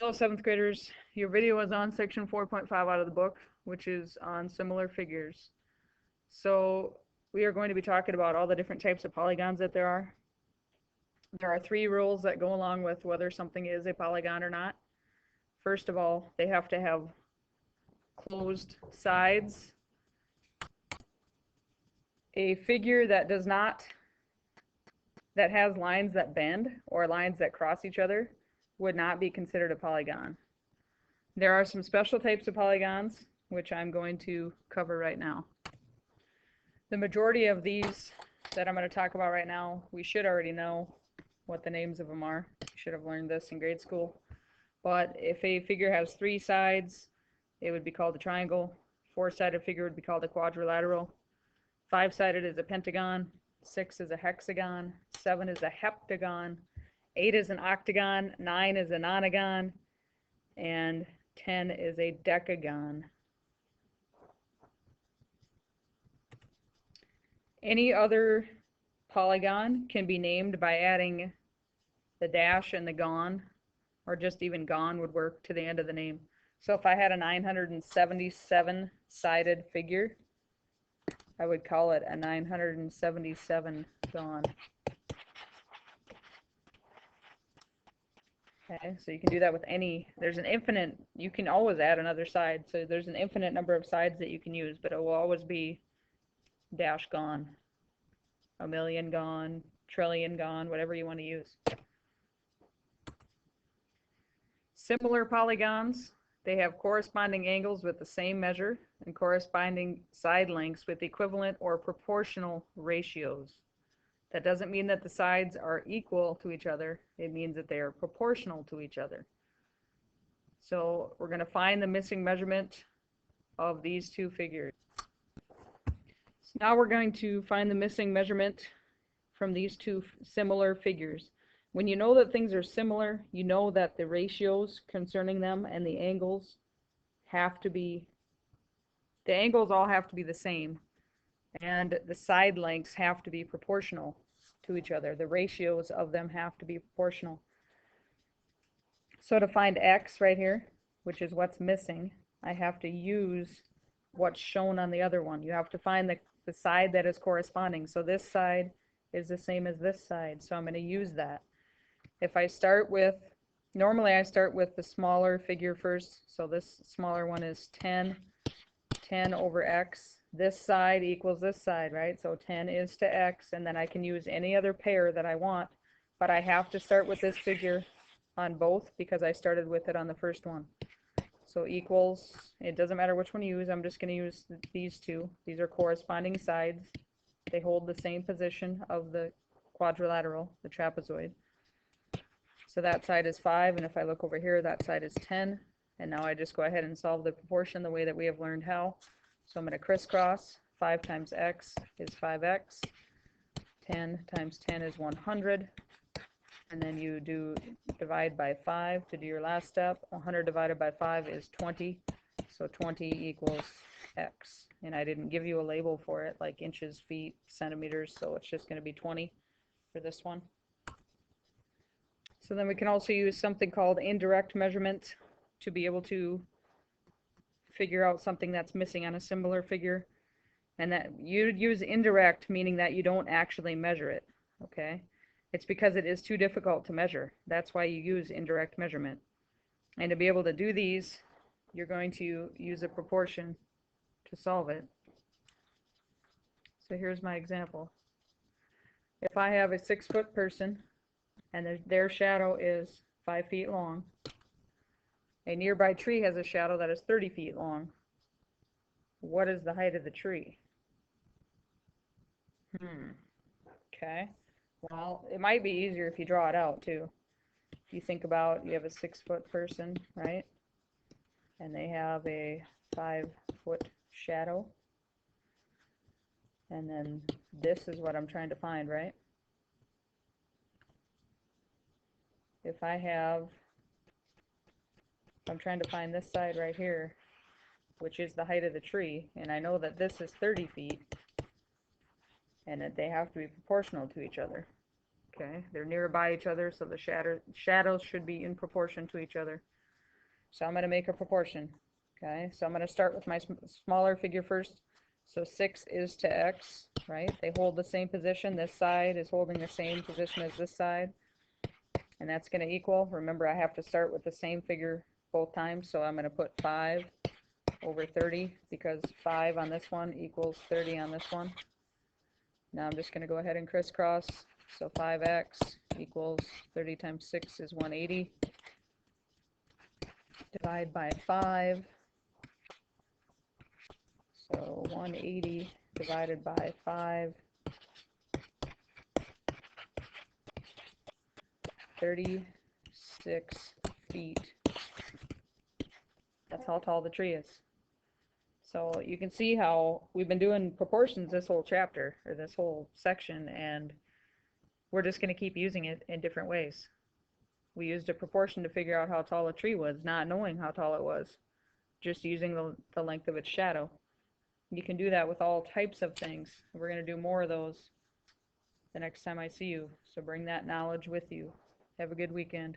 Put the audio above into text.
Hello, 7th graders. Your video is on section 4.5 out of the book, which is on similar figures. So we are going to be talking about all the different types of polygons that there are. There are 3 rules that go along with whether something is a polygon or not. First of all, they have to have closed sides. A figure that does not, that has lines that bend or lines that cross each other would not be considered a polygon. There are some special types of polygons, which I'm going to cover right now. The majority of these that I'm going to talk about right now, we should already know what the names of them are. You should have learned this in grade school. But if a figure has 3 sides, it would be called a triangle. 4-sided figure would be called a quadrilateral. 5-sided is a pentagon. 6 is a hexagon. 7 is a heptagon. 8 is an octagon. 9 is a nonagon. And 10 is a decagon. Any other polygon can be named by adding the dash and the gon, or just even gon would work to the end of the name. So if I had a 977-sided figure, I would call it a 977 gon. Okay, so you can do that with any, there's an infinite, you can always add another side, so there's an infinite number of sides that you can use, but it will always be dash gon, a million gon, trillion gon, whatever you want to use. Similar polygons, they have corresponding angles with the same measure and corresponding side lengths with equivalent or proportional ratios. That doesn't mean that the sides are equal to each other. It means that they are proportional to each other. So we're going to find the missing measurement of these 2 figures. So now we're going to find the missing measurement from these 2 similar figures. When you know that things are similar, you know that the ratios concerning them and the angles have to be, the angles all have to be the same, and the side lengths have to be proportional to each other. The ratios of them have to be proportional. So to find x right here, which is what's missing, I have to use what's shown on the other one. You have to find the side that is corresponding. So this side is the same as this side, so I'm going to use that. If I start with, normally I start with the smaller figure first, so this smaller one is 10 over x. This side equals this side, right? So 10 is to x, and then I can use any other pair that I want, but I have to start with this figure on both because I started with it on the first one. So equals, it doesn't matter which one you use, I'm just going to use these 2. These are corresponding sides. They hold the same position of the quadrilateral, the trapezoid. So that side is 5, and if I look over here, that side is 10. And now I just go ahead and solve the proportion the way that we have learned how. So I'm going to crisscross. 5 times x is 5x. 10 times 10 is 100. And then you do divide by 5 to do your last step. 100 divided by 5 is 20. So 20 equals x. And I didn't give you a label for it, like inches, feet, centimeters, so it's just going to be 20 for this one. So then we can also use something called indirect measurement to be able to figure out something that's missing on a similar figure. And that you'd use indirect, meaning that you don't actually measure it, okay? It's because it is too difficult to measure. That's why you use indirect measurement. And to be able to do these, you're going to use a proportion to solve it. So here's my example. If I have a 6-foot person and their shadow is 5 feet long, a nearby tree has a shadow that is 30 feet long. What is the height of the tree? Okay. Well, it might be easier if you draw it out too. If you think about, you have a 6-foot person, right? And they have a 5-foot shadow. And then this is what I'm trying to find, right? If I'm trying to find this side right here, which is the height of the tree, and I know that this is 30 feet, and that they have to be proportional to each other. Okay, they're nearby each other, so the shadows should be in proportion to each other. So I'm going to make a proportion. Okay, so I'm going to start with my smaller figure first. So 6 is to x, right? They hold the same position. This side is holding the same position as this side. And that's going to equal, remember I have to start with the same figure both times, so I'm going to put 5 over 30 because 5 on this one equals 30 on this one. Now I'm just going to go ahead and crisscross. So 5x equals 30 times 6 is 180. Divide by 5. So 180 divided by 5. 36 feet. That's how tall the tree is. So you can see how we've been doing proportions this whole chapter, or this whole section, and we're just going to keep using it in different ways. We used a proportion to figure out how tall a tree was, not knowing how tall it was, just using the length of its shadow. You can do that with all types of things. We're going to do more of those the next time I see you, so bring that knowledge with you. Have a good weekend.